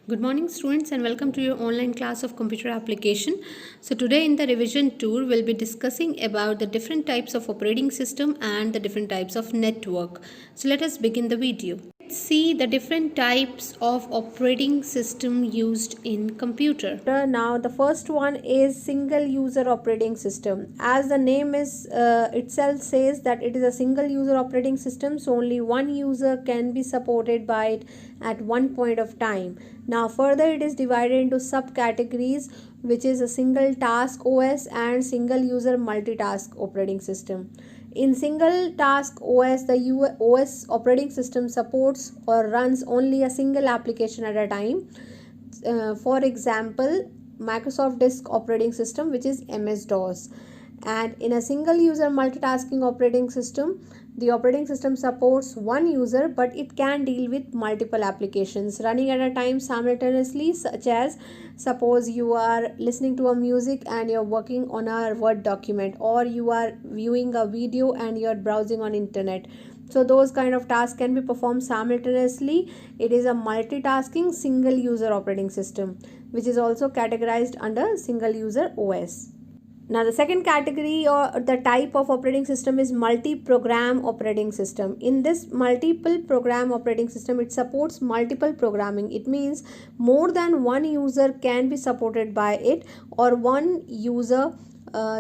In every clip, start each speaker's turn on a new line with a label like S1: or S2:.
S1: Good morning students and welcome to your online class of computer application. So today in the revision tour we'll be discussing about the different types of operating system and the different types of network. So let us begin the video. Let's see the different types of operating system used in computer.
S2: Now the first one is single user operating system. As the name is itself says that it is a single user operating system, so only one user can be supported by it at one point of time. Now further it is divided into subcategories, which is a single task OS and single user multitask operating system. In single task OS, the OS operating system supports or runs only a single application at a time. For example, Microsoft Disk operating system, which is MS-DOS. And in a single user multitasking operating system, the operating system supports one user, but it can deal with multiple applications running at a time simultaneously, such as suppose you are listening to a music and you're working on a Word document, or you are viewing a video and you're browsing on internet. So those kind of tasks can be performed simultaneously. It is a multitasking single user operating system, which is also categorized under single user OS. Now the second category or the type of operating system is multi-program operating system. In this multiple program operating system, it supports multiple programming. It means more than one user can be supported by it, or one user,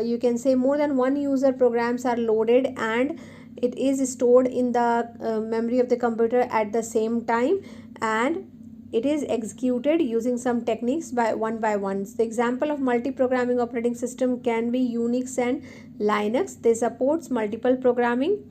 S2: you can say more than one user programs are loaded and it is stored in the memory of the computer at the same time, and it is executed using some techniques by one. The example of multi-programming operating system can be Unix and Linux. They supports multiple programming.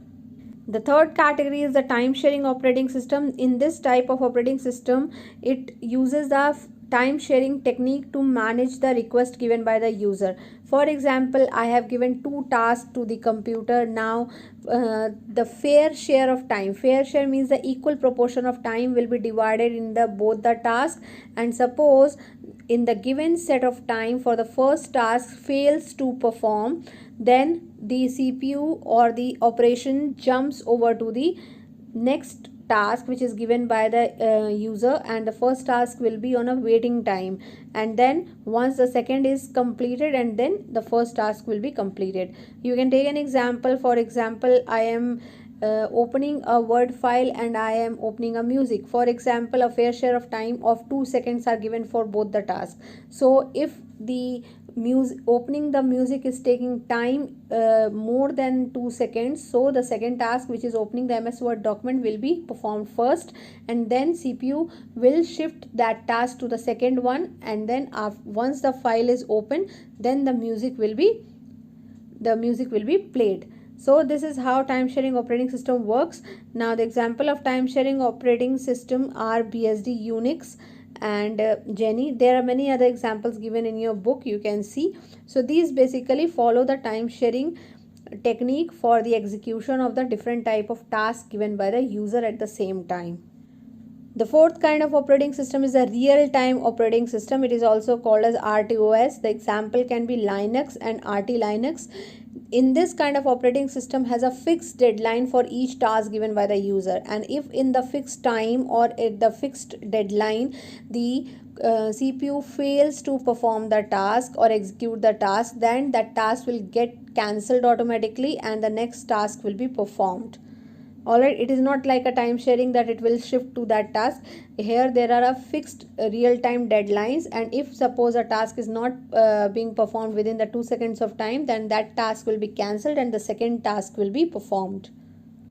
S2: The third category is the time sharing operating system. In this type of operating system, it uses the time sharing technique to manage the request given by the user. For example, I have given two tasks to the computer. Now the fair share of time, fair share means the equal proportion of time will be divided in the both the tasks, and suppose in the given set of time for the first task fails to perform, then the CPU or the operation jumps over to the next task which is given by the user, and the first task will be on a waiting time, and then once the second is completed, and then the first task will be completed. You can take an example. For example, I am opening a Word file and I am opening a music. For example, a fair share of time of 2 seconds are given for both the tasks. So if the opening the music is taking time more than 2 seconds, so the second task, which is opening the MS Word document, will be performed first, and then CPU will shift that task to the second one, and then once the file is open, then the music will be played. So this is how time sharing operating system works. Now the example of time sharing operating system are BSD, Unix and Jenny. There are many other examples given in your book, you can see. So these basically follow the time sharing technique for the execution of the different type of tasks given by the user at the same time. The fourth kind of operating system is a real-time operating system. It is also called as RTOS. The example can be Linux and RT Linux. In this kind of operating system has a fixed deadline for each task given by the user, and if in the fixed time or at the fixed deadline the CPU fails to perform the task or execute the task, then that task will get cancelled automatically and the next task will be performed. Alright, it is not like a time sharing that it will shift to that task. Here there are a fixed real-time deadlines, and if suppose a task is not being performed within the 2 seconds of time, then that task will be cancelled and the second task will be performed.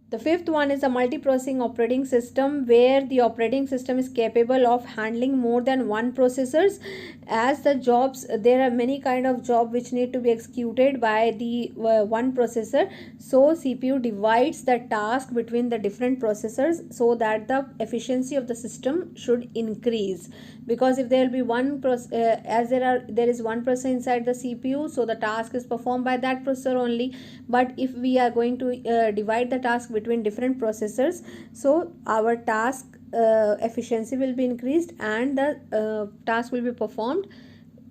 S2: The fifth one is a multiprocessing operating system, where the operating system is capable of handling more than one processors. As the jobs, there are many kind of job which need to be executed by the one processor. So CPU divides the task between the different processors so that the efficiency of the system should increase. Because if there will be one as there is one processor inside the CPU, so the task is performed by that processor only. But if we are going to divide the task between different processors, so our task efficiency will be increased and the task will be performed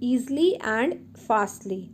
S2: easily and fastly.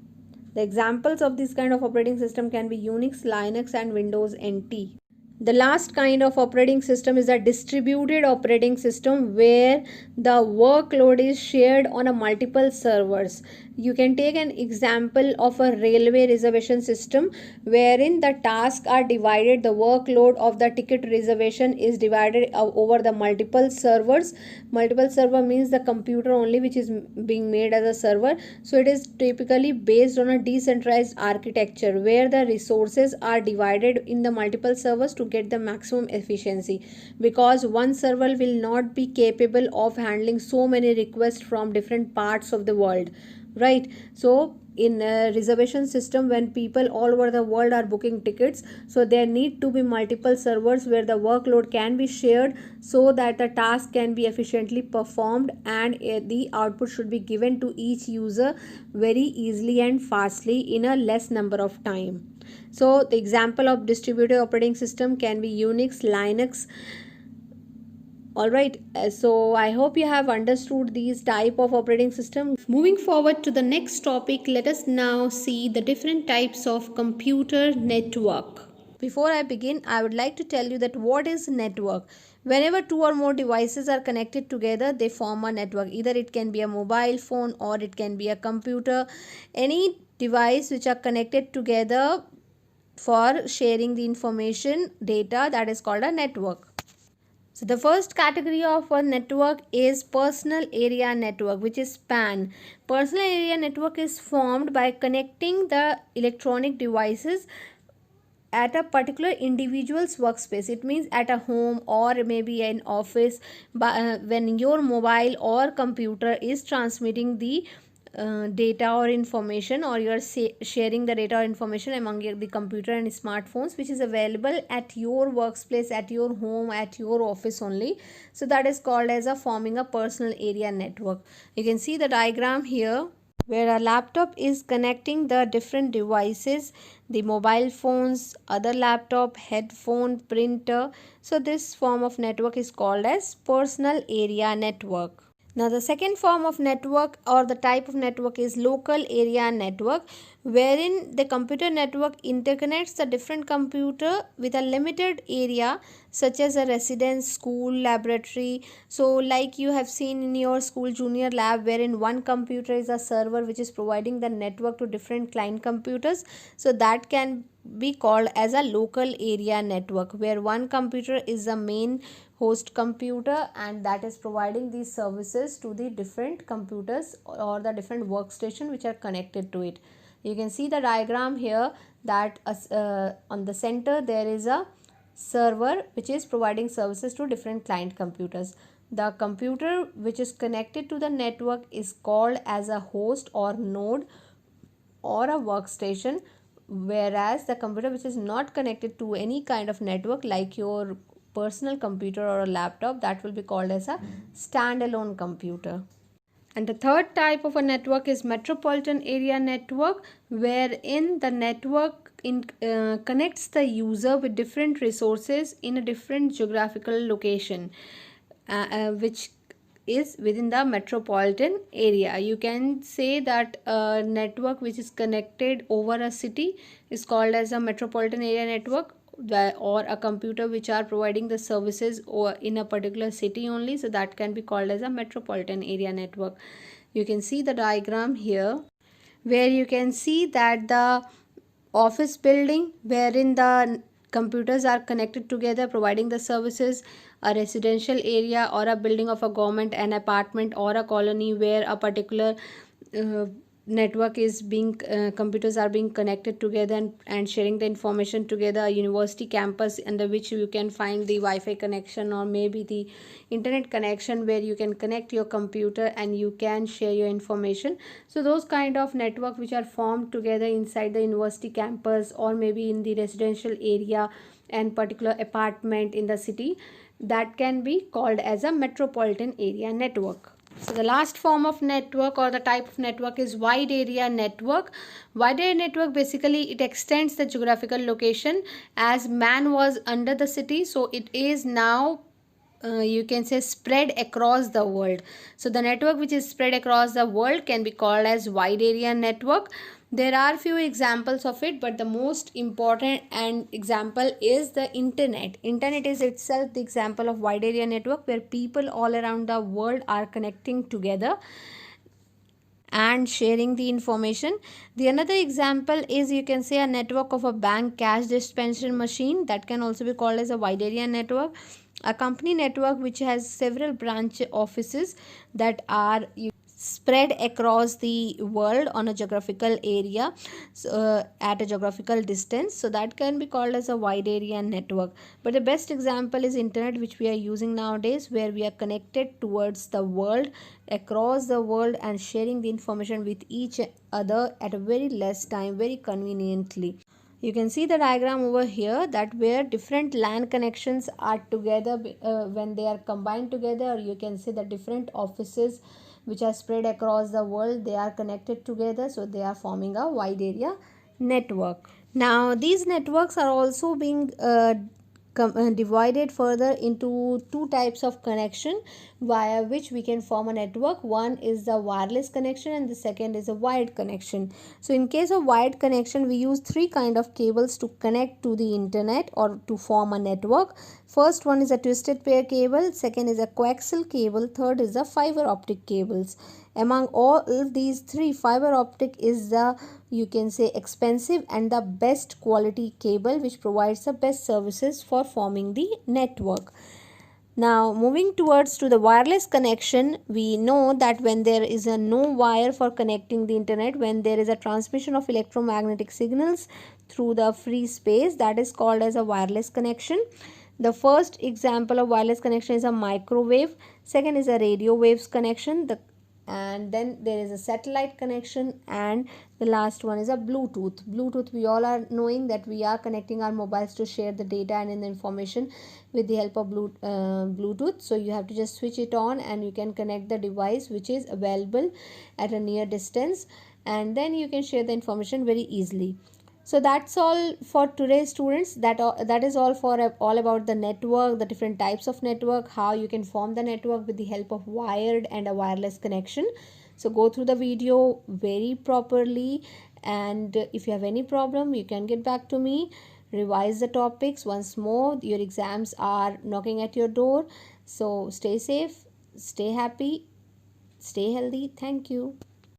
S2: The examples of this kind of operating system can be Unix, Linux and Windows NT. The last kind of operating system is a distributed operating system where the workload is shared on a multiple servers. You can take an example of a railway reservation system wherein the tasks are divided, the workload of the ticket reservation is divided over the multiple servers. Multiple server means the computer only which is being made as a server. So it is typically based on a decentralized architecture where the resources are divided in the multiple servers to get the maximum efficiency, because one server will not be capable of handling so many requests from different parts of the world, right? So in a reservation system, when people all over the world are booking tickets, so there need to be multiple servers where the workload can be shared so that the task can be efficiently performed, and the output should be given to each user very easily and fastly in a less number of time. So the example of distributed operating system can be Unix, Linux. All right, so I hope you have understood these type of operating system.
S1: Moving forward to the next topic, let us now see the different types of computer network.
S2: Before I begin, I would like to tell you that what is network. Whenever two or more devices are connected together, they form a network. Either it can be a mobile phone or it can be a computer. Any device which are connected together for sharing the information, data, that is called a network. So the first category of a network is personal area network, which is PAN. Personal area network is formed by connecting the electronic devices at a particular individual's workspace. It means at a home or maybe an office, when your mobile or computer is transmitting the data or information, or you are sharing the data or information among the computer and smartphones, which is available at your workspace, at your home, at your office only. So that is called as a forming a personal area network. You can see the diagram here where a laptop is connecting the different devices, the mobile phones, other laptop, headphone, printer. So this form of network is called as personal area network. Now the second form of network or the type of network is local area network, wherein the computer network interconnects the different computer with a limited area such as a residence, school, laboratory. So like you have seen in your school junior lab, wherein one computer is a server which is providing the network to different client computers. So that can be called as a local area network, where one computer is the main host computer and that is providing these services to the different computers or the different workstation which are connected to it. You can see the diagram here that on the center there is a server which is providing services to different client computers. The computer which is connected to the network is called as a host or node or a workstation, whereas the computer which is not connected to any kind of network like your personal computer or a laptop, that will be called as a standalone computer. And the third type of a network is metropolitan area network, wherein the network connects the user with different resources in a different geographical location, which is within the metropolitan area. You can say that a network which is connected over a city is called as a metropolitan area network, or a computer which are providing the services or in a particular city only, so that can be called as a metropolitan area network. You can see the diagram here where you can see that the office building wherein the computers are connected together providing the services, a residential area or a building of a government, an apartment or a colony where a particular network is being computers are being connected together and sharing the information together, a university campus under which you can find the Wi-Fi connection or maybe the internet connection where you can connect your computer and you can share your information. So those kind of network which are formed together inside the university campus or maybe in the residential area and particular apartment in the city, that can be called as a metropolitan area network. So the last form of network or the type of network is wide area network. Wide area network, basically it extends the geographical location. As man was under the city, so it is now you can say spread across the world. So the network which is spread across the world can be called as wide area network.
S1: There are few examples of it, but the most important and example is the internet. Internet is itself the example of wide area network, where people all around the world are connecting together and sharing the information. The another example is, you can say, a network of a bank cash dispensing machine, that can also be called as a wide area network. A company network which has several branch offices that are spread across the world on a geographical area, so, at a geographical distance, so that can be called as a wide area network. But the best example is internet, which we are using nowadays, where we are connected towards the world, across the world, and sharing the information with each other at a very less time, very conveniently. You can see the diagram over here, that where different LAN connections are together, when they are combined together, or you can see the different offices which are spread across the world, they are connected together, so they are forming a wide area network. Now these networks are also being divided further into two types of connection, via which we can form a network. One is the wireless connection and the second is a wired connection. So in case of wired connection, we use three kind of cables to connect to the internet or to form a network. First one is a twisted pair cable, second is a coaxial cable, third is the fiber optic cables. Among all these three, fiber optic is the, you can say, expensive and the best quality cable, which provides the best services for forming the network. Now moving towards to the wireless connection, we know that when there is a no wire for connecting the internet, when there is a transmission of electromagnetic signals through the free space, that is called as a wireless connection. The first example of wireless connection is a microwave, second is a radio waves connection, and then there is a satellite connection, and the last one is a Bluetooth. We all are knowing that we are connecting our mobiles to share the data and the information with the help of Bluetooth. So you have to just switch it on and you can connect the device which is available at a near distance, and then you can share the information very easily. So that's all for today, students. That is all for all about the network, the different types of network, how you can form the network with the help of wired and a wireless connection. So go through the video very properly, and if you have any problem, you can get back to me. Revise the topics once more. Your exams are knocking at your door. So stay safe, stay happy, stay healthy. Thank you.